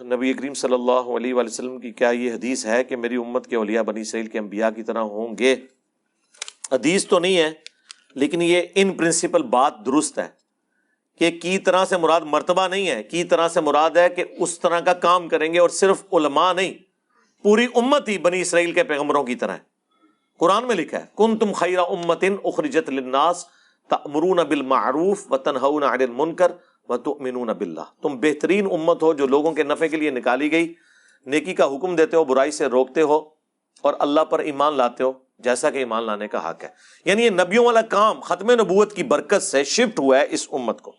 نبی کریم صلی اللہ علیہ وآلہ وسلم کی کیا یہ حدیث ہے کہ میری امت کے اولیاء بنی اسرائیل کے انبیاء کی طرح ہوں گے؟ حدیث تو نہیں ہے، لیکن یہ ان پرنسپل بات درست ہے کہ کی طرح سے مراد مرتبہ نہیں ہے، کی طرح سے مراد ہے کہ اس طرح کا کام کریں گے، اور صرف علماء نہیں، پوری امت ہی بنی اسرائیل کے پیغمبروں کی طرح ہے۔ قرآن میں لکھا ہے کنتم خیر امۃ اخرجت للناس تأمرون بالمعروف وتنہون عن المنکر وتؤمنون باللہ، تم بہترین امت ہو جو لوگوں کے نفع کے لیے نکالی گئی، نیکی کا حکم دیتے ہو، برائی سے روکتے ہو، اور اللہ پر ایمان لاتے ہو جیسا کہ ایمان لانے کا حق ہے۔ یعنی یہ نبیوں والا کام ختم نبوت کی برکت سے شفٹ ہوا ہے اس امت کو۔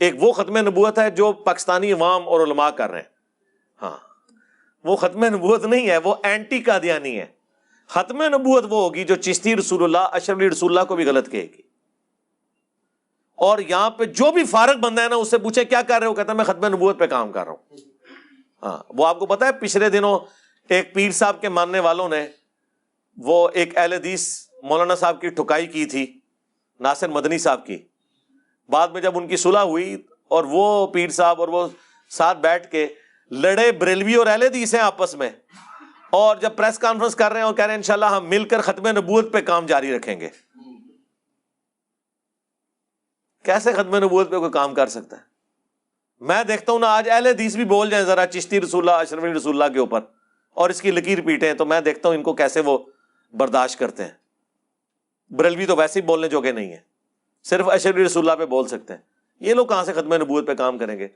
ایک وہ ختم نبوت ہے جو پاکستانی عوام اور علماء کر رہے ہیں، ہاں وہ ختم نبوت نہیں ہے، وہ اینٹی قادیانی ہے۔ ختم نبوت وہ ہوگی جو چشتی رسول اللہ، اشرف علی رسول اللہ کو بھی غلط کہے گی، اور یہاں پہ جو بھی فارغ بندہ ہے نا اس سے پوچھے کیا کر رہے ہو، کہتا ہے میں ختم نبوت پہ کام کر رہا ہوں۔ ہاں وہ آپ کو پتا ہے پچھلے دنوں ایک پیر صاحب کے ماننے والوں نے وہ ایک اہل حدیث مولانا صاحب کی ٹھکائی کی تھی، ناصر مدنی صاحب کی۔ بعد میں جب ان کی صلح ہوئی اور وہ پیر صاحب اور وہ ساتھ بیٹھ کے لڑے، بریلوی اور اہل حدیث ہیں آپس میں، اور جب پریس کانفرنس کر رہے ہیں اور کہہ رہے ہیں انشاءاللہ ہم مل کر ختم نبوت پہ کام جاری رکھیں گے۔ کیسے ختم نبوت پہ کوئی کام کر سکتا ہے؟ میں دیکھتا ہوں نا آج اہل حدیث بھی بول جائیں ذرا چشتی رسول اللہ، اشرف علی رسول اللہ کے اوپر، اور اس کی لکیر پیٹیں، تو میں دیکھتا ہوں ان کو کیسے وہ برداشت کرتے ہیں۔ بریلوی تو ویسے ہی بولنے جوگے نہیں ہیں، صرف اشرف علی رسول اللہ پہ بول سکتے ہیں، یہ لوگ کہاں سے ختم نبوت پہ کام کریں گے؟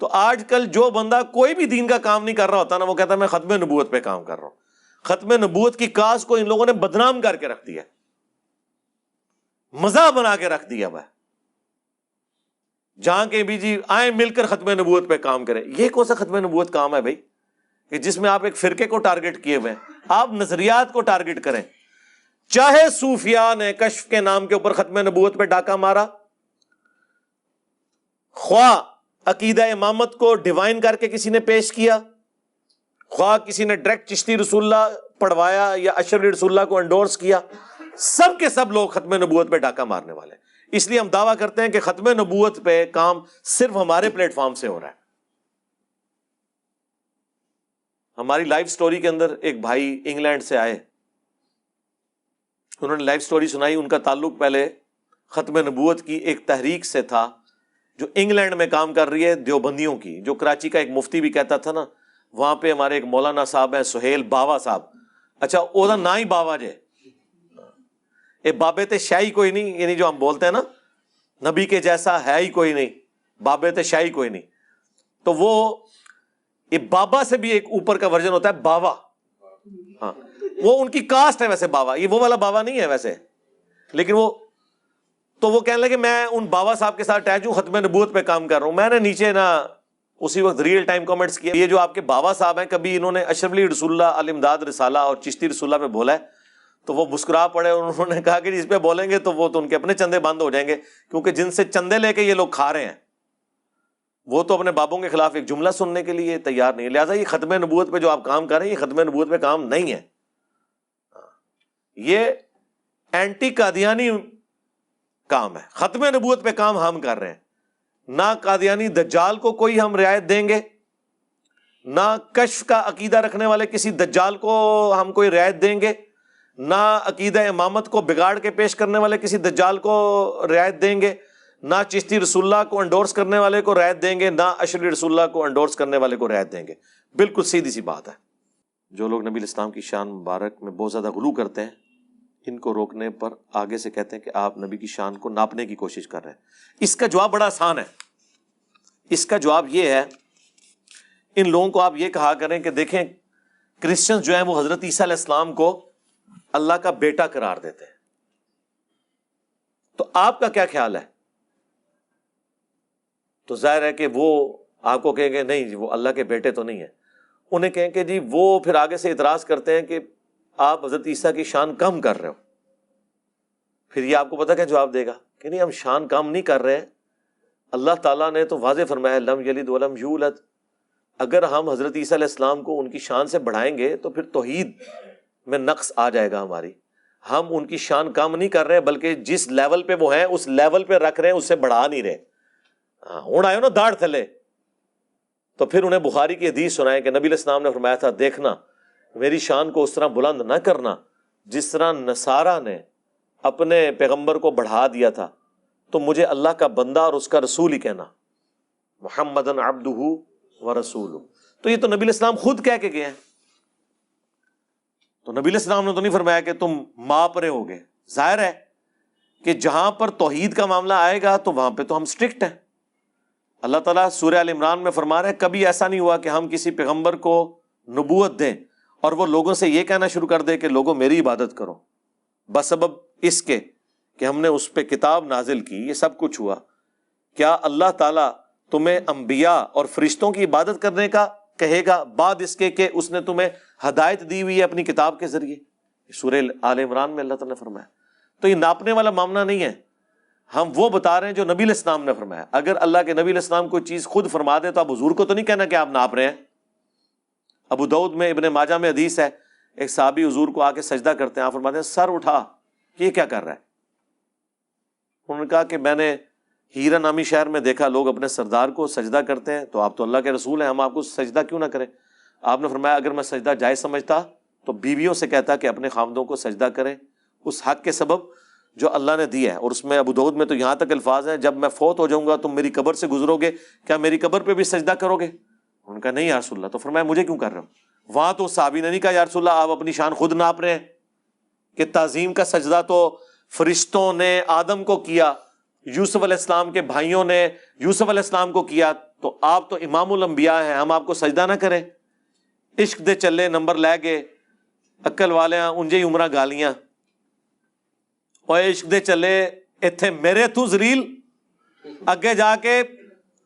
تو آج کل جو بندہ کوئی بھی دین کا کام نہیں کر رہا ہوتا نا، وہ کہتا ہے میں ختم نبوت پہ کام کر رہا ہوں۔ ختم نبوت کی کاز کو ان لوگوں نے بدنام کر کے رکھ دیا، مزاح بنا کے رکھ دیا ہے، جہاں کہ بھی جی آئیں مل کر ختم نبوت پہ کام کریں۔ یہ کون سا ختم نبوت کام ہے بھائی کہ جس میں آپ ایک فرقے کو ٹارگٹ کیے ہوئے ہیں؟ آپ نظریات کو ٹارگٹ کریں۔ چاہے صوفیاء نے کشف کے نام کے اوپر ختم نبوت پہ ڈاکہ مارا، خواہ عقیدہ امامت کو ڈیوائن کر کے کسی نے پیش کیا، خواہ کسی نے ڈائریکٹ چشتی رسول اللہ پڑھوایا یا اشرف علی رسول اللہ کو انڈورس کیا، سب کے سب لوگ ختم نبوت پہ ڈاکہ مارنے والے ہیں۔ اس لیے ہم دعویٰ کرتے ہیں کہ ختم نبوت پہ کام صرف ہمارے پلیٹ فارم سے ہو رہا ہے۔ ہماری لائف سٹوری کے اندر ایک بھائی انگلینڈ سے آئے، انہوں نے لائف سٹوری سنائی۔ ان کا تعلق پہلے ختم نبوت کی ایک تحریک سے تھا جو انگلینڈ میں کام کر رہی ہے، دیوبندیوں کی، جو کراچی کا ایک مفتی بھی کہتا تھا نا، وہاں پہ ہمارے ایک مولانا صاحب ہیں سہیل باوا صاحب، اچھا او دا نا ہی باوا جے، اے بابے تے شاہی کوئی نہیں، یعنی جو ہم بولتے ہیں نا نبی کے جیسا ہے ہی کوئی نہیں، بابے تے شاہی کوئی نہیں، تو وہ یہ بابا سے بھی ایک اوپر کا ورژن ہوتا ہے باوا، ہاں وہ ان کی کاسٹ ہے ویسے باوا، یہ وہ والا باوا نہیں ہے ویسے، لیکن وہ تو وہ کہنے لگے میں ان باوا صاحب کے ساتھ اٹیچ ہوں، ختم نبوت پہ کام کر رہا ہوں۔ میں نے نیچے نا اسی وقت ریئل ٹائم کمنٹس کیا، یہ جو آپ کے باوا صاحب ہیں کبھی انہوں نے اشرف علی رسول اللہ، الامداد رسالہ اور چشتی رسول اللہ پہ بولا ہے؟ تو وہ مسکرا پڑے اور انہوں نے کہا کہ اس پہ بولیں گے تو وہ تو ان کے اپنے چندے بند ہو جائیں گے، کیونکہ جن سے چندے لے کے یہ لوگ کھا رہے ہیں وہ تو اپنے بابوں کے خلاف ایک جملہ سننے کے لیے تیار نہیں ہے۔ لہٰذا یہ ختم نبوت پہ جو آپ کام کر رہے ہیں یہ ختم نبوت پہ کام نہیں ہے، یہ اینٹی قادیانی کام ہے۔ ختم نبوت پہ کام ہم کر رہے ہیں، نہ قادیانی دجال کو کوئی ہم رعایت دیں گے، نہ کشف کا عقیدہ رکھنے والے کسی دجال کو ہم کوئی رعایت دیں گے، نہ عقیدہ امامت کو بگاڑ کے پیش کرنے والے کسی دجال کو رعایت دیں گے، نہ چشتی رسول اللہ کو انڈورس کرنے والے کو رعایت دیں گے، نہ اشرف رسول اللہ کو انڈورس کرنے والے کو رعایت دیں گے۔ بالکل سیدھی سی بات ہے۔ جو لوگ نبی الاسلام کی شان مبارک میں بہت زیادہ غلو کرتے ہیں، ان کو روکنے پر آگے سے کہتے ہیں کہ آپ نبی کی شان کو ناپنے کی کوشش کر رہے ہیں۔ اس کا جواب بڑا آسان ہے، اس کا جواب یہ ہے، ان لوگوں کو آپ یہ کہا کریں کہ دیکھیں کرسچنز جو ہیں وہ حضرت عیسیٰ علیہ السلام کو اللہ کا بیٹا قرار دیتے ہیں، تو آپ کا کیا خیال ہے؟ تو ظاہر ہے کہ وہ آپ کو کہیں گے نہیں جی وہ اللہ کے بیٹے تو نہیں ہیں، انہیں کہیں کہ جی وہ پھر آگے سے اعتراض کرتے ہیں کہ آپ حضرت عیسیٰ کی شان کم کر رہے ہو۔ پھر یہ آپ کو پتہ کیا جواب دے گا کہ نہیں ہم شان کم نہیں کر رہے ہیں، اللہ تعالیٰ نے تو واضح فرمایا لم یلد ولم یولد، اگر ہم حضرت عیسیٰ علیہ السلام کو ان کی شان سے بڑھائیں گے تو پھر توحید میں نقص آ جائے گا ہماری۔ ہم ان کی شان کم نہیں کر رہے بلکہ جس لیول پہ وہ ہیں اس لیول پہ رکھ رہے ہیں، اس سے بڑھا نہیں رہے۔ ہوں آئے نا داڑھ تھلے، تو پھر انہیں بخاری کی حدیث سنائیں کہ نبی علیہ السلام نے فرمایا تھا دیکھنا میری شان کو اس طرح بلند نہ کرنا جس طرح نصارہ نے اپنے پیغمبر کو بڑھا دیا تھا، تو مجھے اللہ کا بندہ اور اس کا رسول ہی کہنا، محمدن عبدہ ورسولہ۔ تو یہ تو نبی علیہ السلام خود کہہ کے گئے ہیں، تو نبی علیہ السلام نے تو نہیں فرمایا کہ تم ماپ رہے ہوگے۔ ظاہر ہے کہ جہاں پر توحید کا معاملہ آئے گا تو وہاں پہ تو ہم اسٹرکٹ ہیں۔ اللہ تعالیٰ سورہ آل عمران میں فرما رہے ہیں کبھی ایسا نہیں ہوا کہ ہم کسی پیغمبر کو نبوت دیں اور وہ لوگوں سے یہ کہنا شروع کر دے کہ لوگوں میری عبادت کرو، بسبب اس کے کہ ہم نے اس پہ کتاب نازل کی۔ یہ سب کچھ ہوا، کیا اللہ تعالیٰ تمہیں انبیاء اور فرشتوں کی عبادت کرنے کا کہے گا بعد اس کے کہ اس نے تمہیں ہدایت دی ہوئی ہے اپنی کتاب کے ذریعے؟ سورہ آل عمران میں اللہ تعالیٰ نے فرمایا۔ تو یہ ناپنے والا معاملہ نہیں ہے، ہم وہ بتا رہے ہیں جو نبی علیہ السلام نے فرمایا۔ اگر اللہ کے نبی علیہ السلام کوئی چیز خود فرما دے تو آپ حضور کو تو نہیں کہنا کہ آپ ناپ رہے ہیں۔ ابو داؤد میں ابن ماجہ میں حدیث ہے، ایک صحابی حضور کو آ کے سجدہ کرتے ہیں، آپ فرماتے ہیں سر اٹھا، یہ کیا کر رہا ہے؟ انہوں نے کہا کہ میں نے ہیرا نامی شہر میں دیکھا لوگ اپنے سردار کو سجدہ کرتے ہیں، تو آپ تو اللہ کے رسول ہیں، ہم آپ کو سجدہ کیوں نہ کریں؟ آپ نے فرمایا اگر میں سجدہ جائز سمجھتا تو بیویوں سے کہتا کہ اپنے خامدوں کو سجدہ کریں اس حق کے سبب جو اللہ نے دیا ہے۔ اور اس میں ابو داؤد میں تو یہاں تک الفاظ ہیں جب میں فوت ہو جاؤں گا تم میری قبر سے گزرو گے، کیا میری قبر پہ بھی سجدہ کرو گے؟ ان کا نہیں یا رسول اللہ۔ تو فرمایا مجھے کیوں کر رہے ہو؟ وہاں تو صحابی نے نہیں کہا یا رسول اللہ آپ اپنی شان خود ناپ رہے ہیں کہ تعظیم کا سجدہ تو فرشتوں نے آدم کو کیا، یوسف علیہ السلام کے بھائیوں نے یوسف علیہ السلام کو کیا، تو آپ تو امام الانبیاء ہیں، ہم آپ کو سجدہ نہ کریں؟ عشق دے چلے نمبر لے گئے، عقل والے انجے ہی عمرہ گالیاں، اور عشق دے چلے اتھے میرے تو ذلیل، اگے جا کے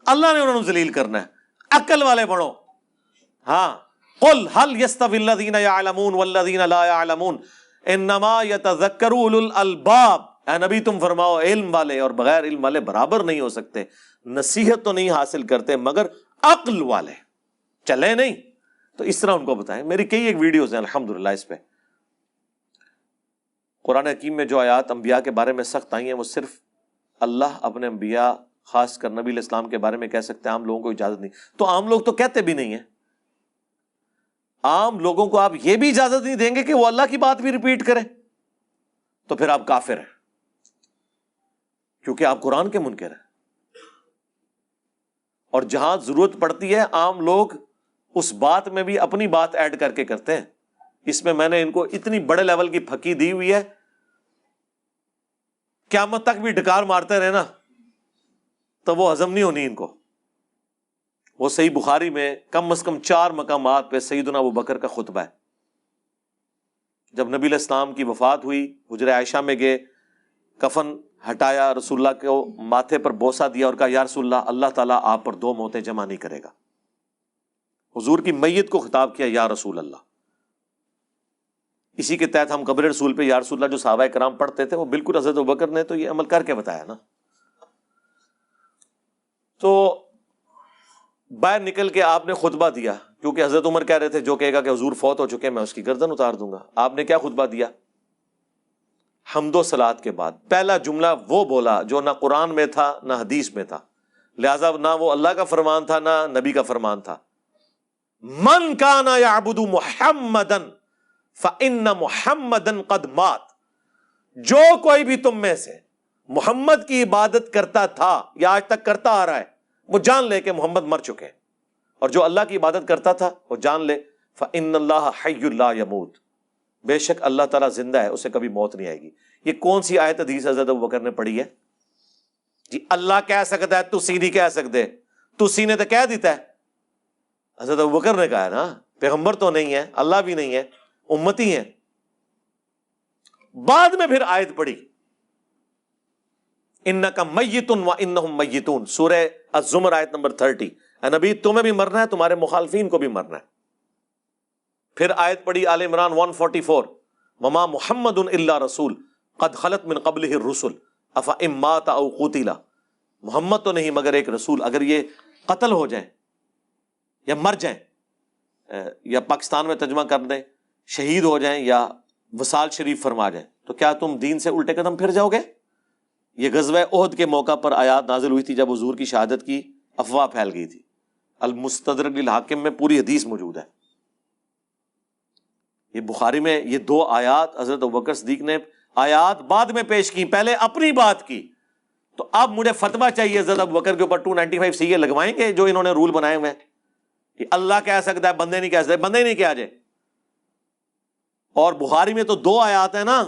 اللہ نے انہوں نے ذلیل کرنا ہے۔ عقل والے بڑھو، ہاں قل هل يستوي الذين يعلمون والذين لا يعلمون انما يتذكر اولو الالباب۔ اے نبی تم فرماؤ علم والے اور بغیر علم والے برابر نہیں ہو سکتے، نصیحت تو نہیں حاصل کرتے مگر عقل والے، چلے نہیں۔ تو اس طرح ان کو بتائیں، میری کئی ایک ویڈیوز ہیں الحمدللہ اس پہ۔ قرآن حکیم میں جو آیات انبیاء کے بارے میں سخت آئی ہیں وہ صرف اللہ اپنے انبیاء خاص کر نبی علیہ السلام کے بارے میں کہہ سکتے ہیں، عام لوگوں کو اجازت نہیں۔ تو عام لوگ تو کہتے بھی نہیں ہیں، عام لوگوں کو آپ یہ بھی اجازت نہیں دیں گے کہ وہ اللہ کی بات بھی ریپیٹ کریں، تو پھر آپ کافر ہیں، کیونکہ آپ قرآن کے منکر ہیں۔ اور جہاں ضرورت پڑتی ہے عام لوگ اس بات میں بھی اپنی بات ایڈ کر کے کرتے ہیں۔ اس میں میں نے ان کو اتنی بڑے لیول کی پھکی دی ہوئی ہے، قیامت تک بھی ڈکار مارتے رہے نا تو وہ ہضم نہیں ہونی ان کو۔ وہ صحیح بخاری میں کم از کم 4 مقامات پہ سیدنا ابو بکر کا خطبہ ہے۔ جب نبی علیہ السلام کی وفات ہوئی، حجرہ عائشہ میں گئے، کفن ہٹایا، رسول اللہ کو ماتھے پر بوسہ دیا اور کہا یا رسول اللہ، اللہ تعالیٰ آپ پر 2 موتیں جمع نہیں کرے گا۔ حضور کی میت کو خطاب کیا یا رسول اللہ۔ اسی کے تحت ہم قبر رسول پہ یا رسول اللہ جو صحابہ کرام پڑھتے تھے وہ بالکل حضرت ابوبکر نے تو یہ عمل کر کے بتایا نا۔ تو باہر نکل کے آپ نے خطبہ دیا، کیونکہ حضرت عمر کہہ رہے تھے جو کہے گا کہ حضور فوت ہو چکے میں اس کی گردن اتار دوں گا۔ آپ نے کیا خطبہ دیا؟ حمد و صلات کے بعد پہلا جملہ وہ بولا جو نہ قرآن میں تھا نہ حدیث میں تھا، لہذا نہ وہ اللہ کا فرمان تھا نہ نبی کا فرمان تھا۔ من کان یعبد محمدا فإن محمدا قد مات۔ جو کوئی بھی تم میں سے محمد کی عبادت کرتا تھا یا آج تک کرتا آ رہا ہے، وہ جان لے کہ محمد مر چکے ہیں، اور جو اللہ کی عبادت کرتا تھا وہ جان لے فإن اللہ حی لا یموت، بے شک اللہ تعالیٰ زندہ ہے، اسے کبھی موت نہیں آئے گی۔ یہ کون سی آیت حدیث حضرت ابوبکر نے پڑھی ہے؟ جی اللہ کہہ سکتا ہے، تسی نہیں کہہ سکتے، تسی نے تو کہہ دیتا ہے۔ حضرت ابوبکر نے کہا ہے نا، پیغمبر تو نہیں ہے، اللہ بھی نہیں ہے، امتی ہیں۔ بعد میں پھر آیت پڑھی انک میت وانہم میتون، سورہ الزمر آیت نمبر 30۔ اے نبی تمہیں بھی مرنا ہے، تمہارے مخالفین کو بھی مرنا ہے۔ پھر آیت پڑھی آل عمران 144 وما محمد الا رسول قد خلت من قبلہ الرسل افإن مات او قتل، محمد تو نہیں مگر ایک رسول، اگر یہ قتل ہو جائیں یا مر جائیں، یا پاکستان میں ترجمہ کر دیں شہید ہو جائیں یا وصال شریف فرما جائیں، تو کیا تم دین سے الٹے قدم پھر جاؤ گے؟ یہ غزوہ احد کے موقع پر آیات نازل ہوئی تھی جب حضور کی شہادت کی افواہ پھیل گئی تھی۔ المستدرک للحاکم میں پوری حدیث موجود ہے. یہ بخاری میں یہ 2 آیات حضرت ابوبکر صدیق نے آیات بعد میں پیش کی، پہلے اپنی بات کی. تو اب مجھے فتویٰ چاہیے حضرت ابوبکر کے اوپر 295 CA لگوائیں گے جو انہوں نے رول بنائے ہوئے ہیں کہ اللہ کہہ سکتا ہے بندے نہیں کہہ سکتے، بندے ہی نہیں کہا جائے. اور بخاری میں تو 2 آیات ہیں نا،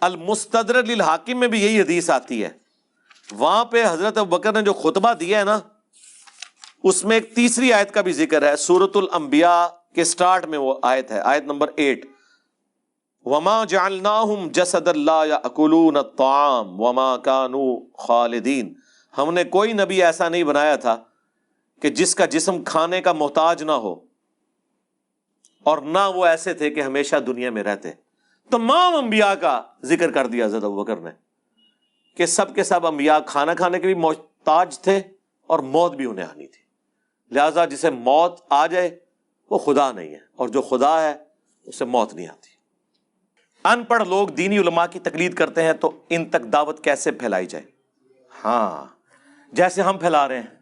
المستدرک للحاکم میں بھی یہی حدیث آتی ہے. وہاں پہ حضرت ابوبکر نے جو خطبہ دیا ہے نا، اس میں ایک تیسری آیت کا بھی ذکر ہے. سورۃ الانبیاء کے سٹارٹ میں وہ آیت ہے، آیت نمبر 8، وَمَا جَعَلْنَاهُمْ جَسَدًا لَا يَأْكُلُونَ الطَّعَامَ وَمَا كَانُوا خَالِدِينَ. ہم نے کوئی نبی ایسا نہیں بنایا تھا کہ جس کا جسم کھانے کا محتاج نہ ہو، اور نہ وہ ایسے تھے کہ ہمیشہ دنیا میں رہتے. تمام انبیاء کا ذکر کر دیا حضرت ابوبکر نے کہ سب کے سب انبیاء کھانا کھانے کے بھی محتاج تھے اور موت بھی انہیں آنی تھی. لہذا جسے موت آ جائے وہ خدا نہیں ہے، اور جو خدا ہے اسے موت نہیں آتی. ان پڑھ لوگ دینی علماء کی تقلید کرتے ہیں تو ان تک دعوت کیسے پھیلائی جائے؟ ہاں، جیسے ہم پھیلا رہے ہیں.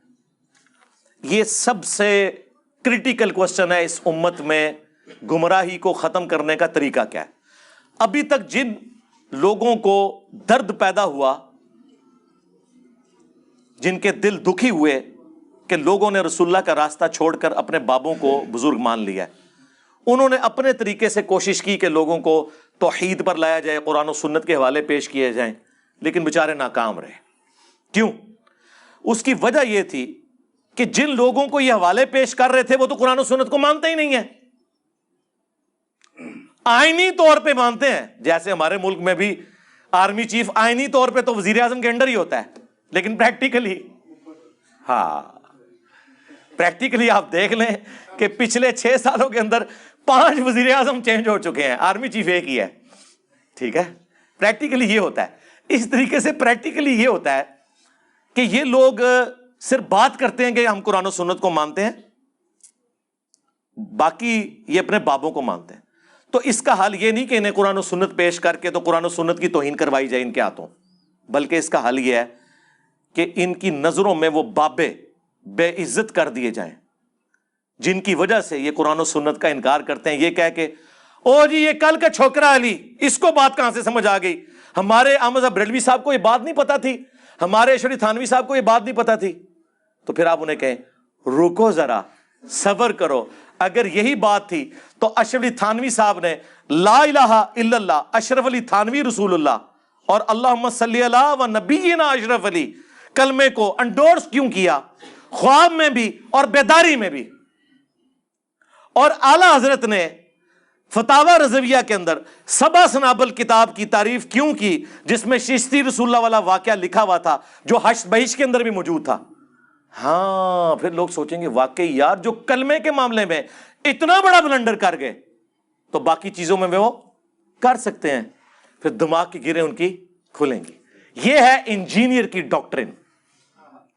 یہ سب سے کرٹیکل کوسچن ہے اس امت میں، گمراہی کو ختم کرنے کا طریقہ کیا ہے. ابھی تک جن لوگوں کو درد پیدا ہوا، جن کے دل دکھی ہوئے کہ لوگوں نے رسول اللہ کا راستہ چھوڑ کر اپنے بابوں کو بزرگ مان لیا ہے، انہوں نے اپنے طریقے سے کوشش کی کہ لوگوں کو توحید پر لایا جائے، قرآن و سنت کے حوالے پیش کیے جائیں، لیکن بیچارے ناکام رہے. کیوں؟ اس کی وجہ یہ تھی کہ جن لوگوں کو یہ حوالے پیش کر رہے تھے وہ تو قرآن و سنت کو مانتے ہی نہیں ہیں. آئینی طور پہ مانتے ہیں، جیسے ہمارے ملک میں بھی آرمی چیف آئینی طور پہ تو وزیر اعظم کے انڈر ہی ہوتا ہے، لیکن پریکٹیکلی، ہاں پریکٹیکلی آپ دیکھ لیں کہ پچھلے 6 سالوں کے اندر 5 وزیر اعظم چینج ہو چکے ہیں، آرمی چیف ایک ہی ہے. ٹھیک ہے، پریکٹیکلی یہ ہوتا ہے. اس طریقے سے پریکٹیکلی یہ ہوتا ہے کہ یہ لوگ صرف بات کرتے ہیں کہ ہم قرآن و سنت کو مانتے ہیں، باقی یہ اپنے بابوں کو مانتے ہیں. تو اس کا حل یہ نہیں کہ انہیں قرآن و سنت پیش کر کے تو قرآن و سنت کی توہین کروائی جائے ان کے ہاتھوں، بلکہ اس کا حل یہ ہے کہ ان کی نظروں میں وہ بابے بے عزت کر دیے جائیں جن کی وجہ سے یہ قرآن و سنت کا انکار کرتے ہیں. یہ کہہ کے او جی یہ کل کا چھوکرا علی، اس کو بات کہاں سے سمجھ آ گئی؟ ہمارے احمد صاحب بریلوی صاحب کو یہ بات نہیں پتا تھی، ہمارے اشرف علی تھانوی صاحب کو یہ بات نہیں پتا تھی. تو پھر آپ انہیں کہیں رکو ذرا، صبر کرو. اگر یہی بات تھی تو اشرف علی تھانوی صاحب نے لا الہ الا اللہ اشرف علی تھانوی رسول اللہ اور اللہم صلی اللہ و نبینا اشرف علی کلمے کو انڈورس کیوں کیا، خواب میں بھی اور بیداری میں بھی؟ اور اعلیٰ حضرت نے فتاوی رضویہ کے اندر سبع سنابل کتاب کی تعریف کیوں کی جس میں چشتی رسول اللہ والا واقعہ لکھا ہوا تھا جو حشر بہشت کے اندر بھی موجود تھا؟ ہاں پھر لوگ سوچیں گے واقعی یار جو کلمے کے معاملے میں اتنا بڑا بلنڈر کر گئے تو باقی چیزوں میں وہ کر سکتے ہیں، پھر دماغ کی گریں ان کی کھلیں گی. یہ ہے انجینئر کی ڈاکٹرن.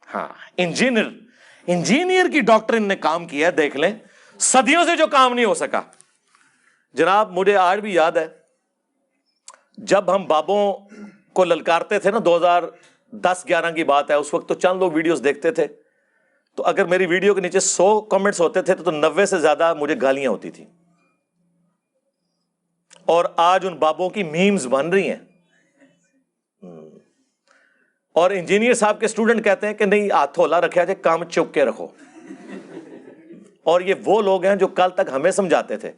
ہاں انجینئر کی ڈاکٹرن نے کام کیا ہے، دیکھ لیں صدیوں سے جو کام نہیں ہو سکا. جناب مجھے آج بھی یاد ہے جب ہم بابوں کو للکارتے تھے نا، 2010-11 کی بات ہے، اس وقت تو چند لوگ ویڈیوز دیکھتے تھے، تو اگر میری ویڈیو کے نیچے 100 کمنٹس ہوتے تھے تو 90 سے زیادہ مجھے گالیاں ہوتی تھی. اور آج ان بابوں کی میمز بن رہی ہیں. اور انجینئر صاحب کے اسٹوڈنٹ کہتے ہیں کہ نہیں ہاتھ ہولا رکھا جائے، کام چپ کے رکھو. اور یہ وہ لوگ ہیں جو کل تک ہمیں سمجھاتے تھے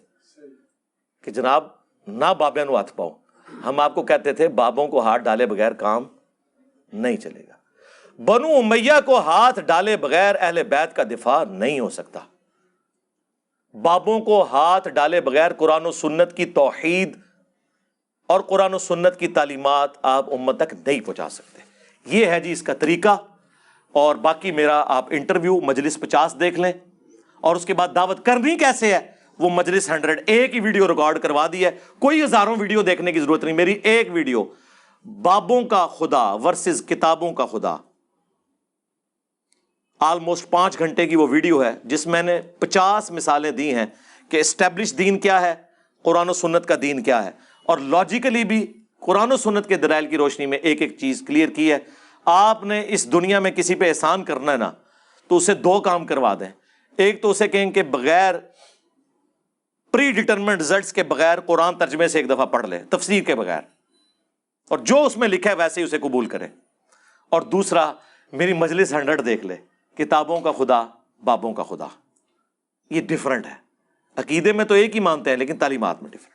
کہ جناب نہ بابے نو ہاتھ پاؤ. ہم آپ کو کہتے تھے بابوں کو ہاتھ ڈالے بغیر کام نہیں چلے گا. بنو امیہ کو ہاتھ ڈالے بغیر اہل بیت کا دفاع نہیں ہو سکتا. بابوں کو ہاتھ ڈالے بغیر قرآن و سنت کی توحید اور قرآن و سنت کی تعلیمات آپ امت تک نہیں پہنچا سکتے. یہ ہے جی اس کا طریقہ. اور باقی میرا آپ انٹرویو مجلس 50 دیکھ لیں، اور اس کے بعد دعوت کرنی کیسے ہے وہ مجلس 100 ایک ہی ویڈیو ریکارڈ کروا دی ہے، کوئی ہزاروں ویڈیو دیکھنے کی ضرورت نہیں. میری ایک ویڈیو بابوں کا خدا ورسز کتابوں کا خدا، آلموسٹ 5 گھنٹے کی وہ ویڈیو ہے جس میں نے 50 مثالیں دی ہیں کہ اسٹیبلش دین کیا ہے، قرآن و سنت کا دین کیا ہے، اور لاجیکلی بھی قرآن و سنت کے دلائل کی روشنی میں ایک ایک چیز کلیئر کی ہے. آپ نے اس دنیا میں کسی پہ احسان کرنا ہے نا تو اسے دو کام کروا دیں. ایک تو اسے کہیں کہ بغیر پری ڈیٹرمنٹ رزلٹس کے بغیر قرآن ترجمے سے ایک دفعہ پڑھ لے, تفسیر کے بغیر, اور جو اس میں لکھا ہے ویسے ہی اسے قبول کرے. اور دوسرا, میری مجلس 100 دیکھ لے, کتابوں کا خدا بابوں کا خدا. یہ ڈیفرنٹ ہے. عقیدے میں تو ایک ہی مانتے ہیں لیکن تعلیمات میں ڈیفرنٹ.